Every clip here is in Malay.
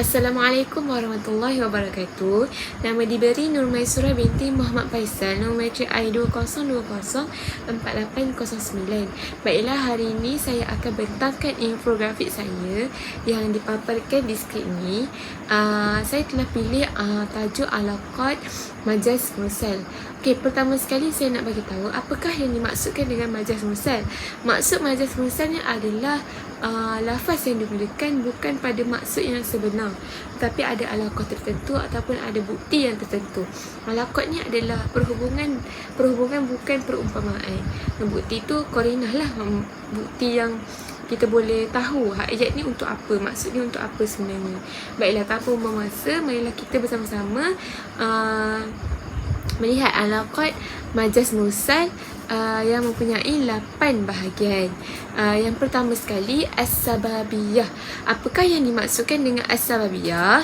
Assalamualaikum warahmatullahi wabarakatuh. Nama diberi Nurmaisurah binti Muhammad Faisal. Nombor matrik I20204809. Baiklah, hari ini saya akan bentangkan infografik saya yang dipaparkan di skrin ini. Saya telah pilih tajuk Alaqat Majaz Mursal. Okey, pertama sekali saya nak bagi tahu apakah yang dimaksudkan dengan majaz mursal. Maksud majaz mursalnya adalah lafaz yang digunakan bukan pada maksud yang sebenar, tapi ada alaqah tertentu ataupun ada bukti yang tertentu. Alaqah ni adalah perhubungan bukan perumpamaan. Bukti tu qarinah lah, bukti yang kita boleh tahu ayat ni untuk apa, maksud ni untuk apa sebenarnya. Baiklah, tanpa buang masa, marilah kita bersama-sama melihat alaqat majaz mursal yang mempunyai 8 bahagian. Yang pertama sekali, as-sababiyah. Apakah yang dimaksudkan dengan as-sababiyah?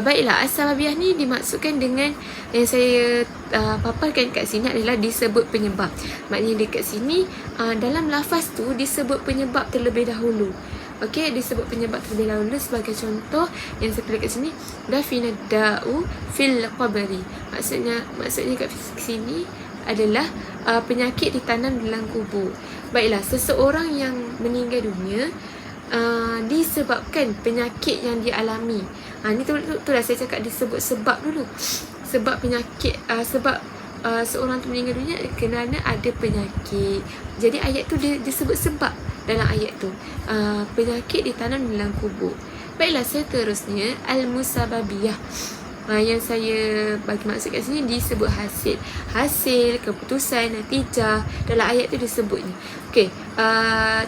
Baiklah, as-sababiyah ni dimaksudkan dengan yang saya paparkan kat sini adalah disebut penyebab. Maknanya dekat sini dalam lafaz tu disebut penyebab terlebih dahulu. Okey, disebut penyebab terlebih dahulu. Sebagai contoh yang saya pilih kat sini, dafina da'u fil qabri. Maksudnya kat sini adalah penyakit ditanam dalam kubur. Baiklah, seseorang yang meninggal dunia disebabkan penyakit yang dialami. Ni tu dah saya cakap disebut sebab dulu. Sebab penyakit, sebab seorang tu meninggal dunia kerana ada penyakit. Jadi ayat tu dia disebut sebab dalam ayat tu. Penyakit ditanam dalam kubur. Baiklah, seterusnya al-musababiyah. Yang saya bagi maksud kat sini disebut hasil, keputusan, natijah. Dalam ayat tu disebutnya. Okey,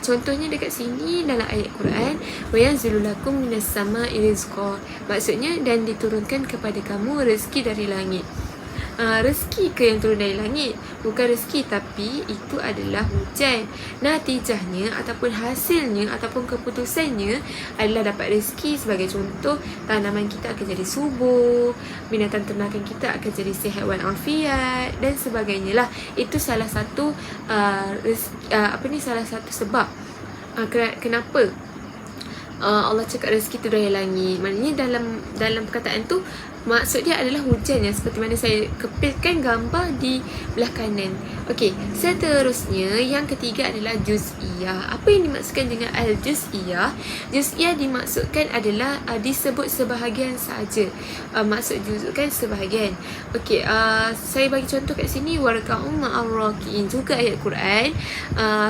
contohnya dekat sini dalam ayat Quran, wa yanzilu lakum minas sama'i rizqa. Maksudnya, dan diturunkan kepada kamu rezeki dari langit. Rezeki ke yang turun dari langit? Bukan rezeki, tapi itu adalah hujan. Natijahnya ataupun hasilnya ataupun keputusannya adalah dapat rezeki. Sebagai contoh, tanaman kita akan jadi subur, binatang ternakan kita akan jadi sihat walafiat dan sebagainya lah. Itu salah satu salah satu sebab kenapa Allah cakap rezeki tu dari langit. Maknanya dalam perkataan tu maksud dia adalah hujan, yang seperti mana saya kepilkan gambar di belah kanan. Okey, seterusnya yang ketiga adalah juz'iyah. Apa yang dimaksudkan dengan al-juz'iyah? Juz'iyah dimaksudkan adalah disebut sebahagian saja. Maksud juz' kan sebahagian. Okey, saya bagi contoh kat sini, warka'u ma'ar raki'in. Juga ayat Quran,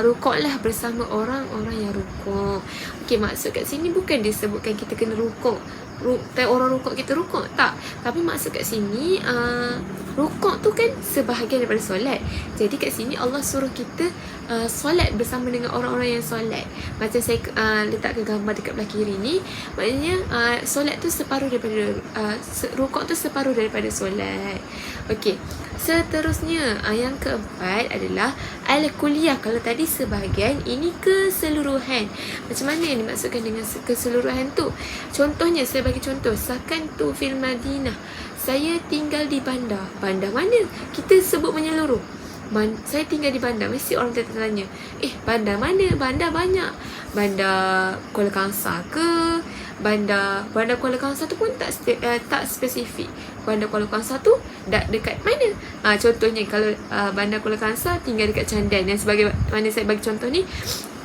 rukuklah bersama orang-orang yang rukuk. Okey, maksud kat sini bukan disebutkan kita kena rukuk. Orang rukuk kita rukuk, tak. Tapi maksud kat sini rukuk tu kan sebahagian daripada solat. Jadi kat sini Allah suruh kita solat bersama dengan orang-orang yang solat. Macam saya letakkan gambar dekat belah kiri ni. Maknanya solat tu separuh daripada rukuk tu separuh daripada solat. Okey, seterusnya yang keempat adalah al-kulliyah. Kalau tadi sebahagian, ini keseluruhan. Macam mana yang dimaksudkan dengan keseluruhan tu? Contohnya, saya bagi contoh, sakantu fil Madinah. Saya tinggal di bandar. Bandar mana? Kita sebut menyeluruh. Saya tinggal di bandar. Mesti orang tanya, bandar mana? Bandar banyak. Bandar Kuala Kangsar ke? Bandar Kuala Kangsar tu pun tak spesifik. Bandar Kuala Kangsar tu dekat mana? Contohnya kalau Bandar Kuala Kangsar tinggal dekat Candan, dan sebagai mana saya bagi contoh ni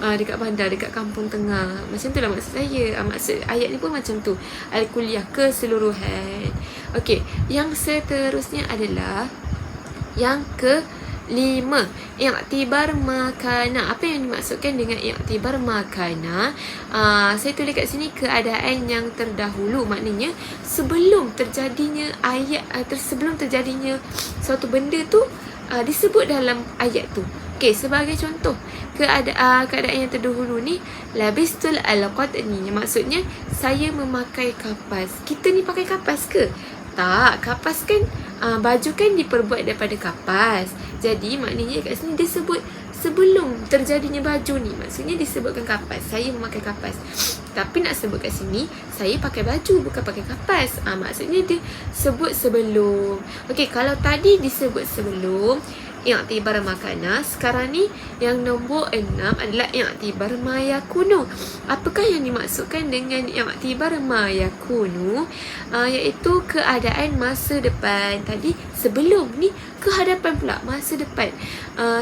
dekat bandar, dekat kampung tengah. Macam tu lah maksud saya. Maksud ayat ni pun macam tu. Al-kulliyah, keseluruhan. Okey, yang seterusnya adalah yang kelima, i'tibar makana. Apa yang dimaksudkan dengan i'tibar makana? Saya tulis kat sini keadaan yang terdahulu. Maknanya sebelum terjadinya sebelum terjadinya suatu benda tu disebut dalam ayat tu. Okey, sebagai contoh, keadaan yang terdahulu ni, labistul al-qadni. Maksudnya saya memakai kapas. Kita ni pakai kapas ke? Tak, kapas kan baju kan diperbuat daripada kapas. Jadi maknanya kat sini dia sebut sebelum terjadinya baju ni. Maksudnya disebutkan kapas. Saya memakai kapas. Tapi nak sebut kat sini, saya pakai baju bukan pakai kapas. Maksudnya dia sebut sebelum. Okey, kalau tadi disebut sebelum, i'tibar makana. Sekarang ni yang nombor 6 adalah i'tibar ma yakunu. Apakah yang dimaksudkan dengan i'tibar ma yakunu? Iaitu keadaan masa depan. Tadi sebelum ni kehadapan pula, masa depan.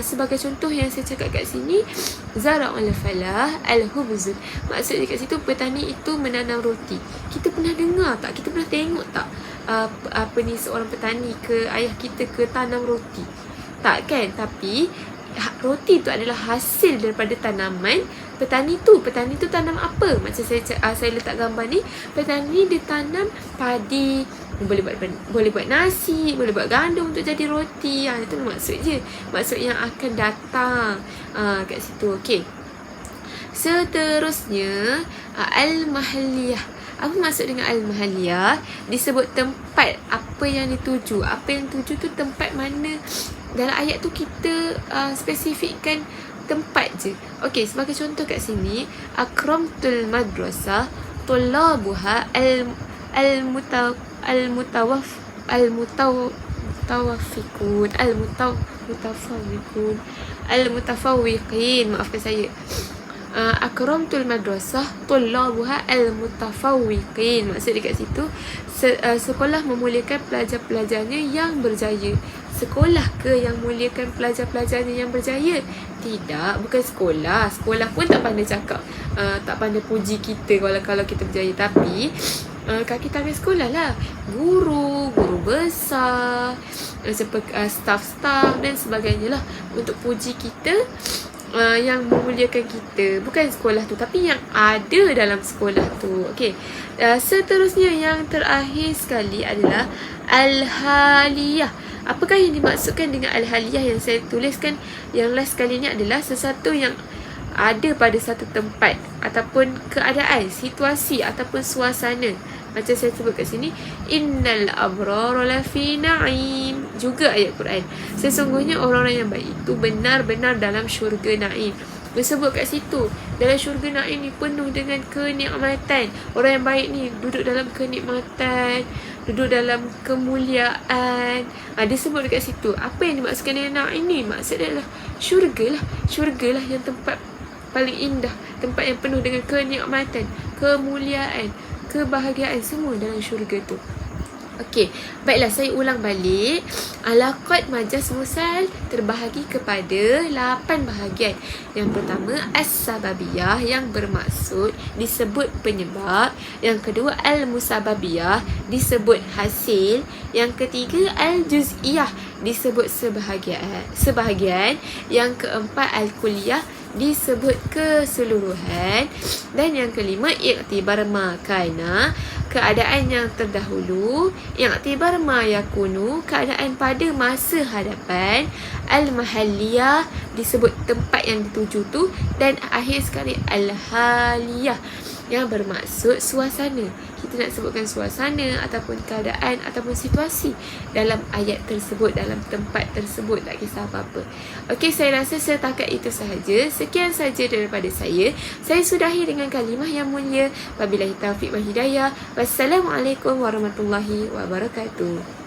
Sebagai contoh yang saya cakap kat sini, zara'ul falah al-hubz. Maksudnya kat situ petani itu menanam roti. Kita pernah dengar tak? Kita pernah tengok tak? Seorang petani ke ayah kita ke tanam roti? Tak kan? Tapi roti tu adalah hasil daripada tanaman petani tu. Petani tu tanam apa? Macam saya letak gambar ni, petani dia tanam padi, boleh buat nasi, boleh buat gandum untuk jadi roti. Itu maksud je, maksud yang akan datang kat situ. Okey. Seterusnya al-mahalliyah. Apa maksud dengan al-mahalliyah? Disebut tempat apa yang dituju. Apa yang dituju tu tempat mana. Dalam ayat tu kita spesifikkan tempat je. Okey, sebagai contoh kat sini, akramtul madrasah tullabuha al-mutafawwiqin. Maafkan saya. Akramtul madrasah tullabuha al-mutafawwiqin. Maksud dekat situ sekolah memuliakan pelajar-pelajarnya yang berjaya. Sekolah ke yang muliakan pelajar-pelajarnya yang berjaya? Tidak, bukan sekolah. Sekolah pun tak pandai cakap, tak pandai puji kita kalau kita berjaya. Tapi kaki tangan sekolah lah, guru besar, staff-staff dan sebagainya lah, untuk puji kita, yang memuliakan kita. Bukan sekolah tu, tapi yang ada dalam sekolah tu. Okey. Seterusnya yang terakhir sekali adalah al-haliyah. Apakah yang dimaksudkan dengan al-haliyah yang saya tuliskan yang last kali ni adalah sesuatu yang ada pada satu tempat ataupun keadaan, situasi ataupun suasana. Macam saya sebut kat sini, innal abrara lafi na'im. Juga ayat Quran, sesungguhnya orang-orang yang baik itu benar-benar dalam syurga naim. Disebut kat situ, dalam syurga naim ni penuh dengan kenikmatan. Orang yang baik ni duduk dalam kenikmatan, duduk dalam kemuliaan. Disebut dekat situ. Apa yang dimaksudkan dengan naim ni? Maksudnya adalah syurga lah. Syurga lah yang tempat paling indah, tempat yang penuh dengan kenikmatan, kemuliaan, kebahagiaan, semua dalam syurga tu. Okey, baiklah, saya ulang balik. Alaqat majaz mursal terbahagi kepada 8 bahagian. Yang pertama, as-sababiyah yang bermaksud disebut penyebab. Yang kedua, al-musababiyah disebut hasil. Yang ketiga, al-juz'iyah disebut sebahagian. Yang keempat, al-kulliyah disebut keseluruhan. Dan yang kelima, i'tibar ma kana, keadaan yang terdahulu. I'tibar ma yakunu, keadaan pada masa hadapan. Al-mahalliyah disebut tempat yang dituju tu. Dan akhir sekali al-haliyah yang bermaksud suasana. Kita nak sebutkan suasana ataupun keadaan ataupun situasi dalam ayat tersebut, dalam tempat tersebut, tak kisah apa-apa. Okey, saya rasa setakat itu sahaja. Sekian saja daripada saya. Saya sudahi dengan kalimah yang mulia. Wabillahi taufiq wal hidayah. Wassalamualaikum warahmatullahi wabarakatuh.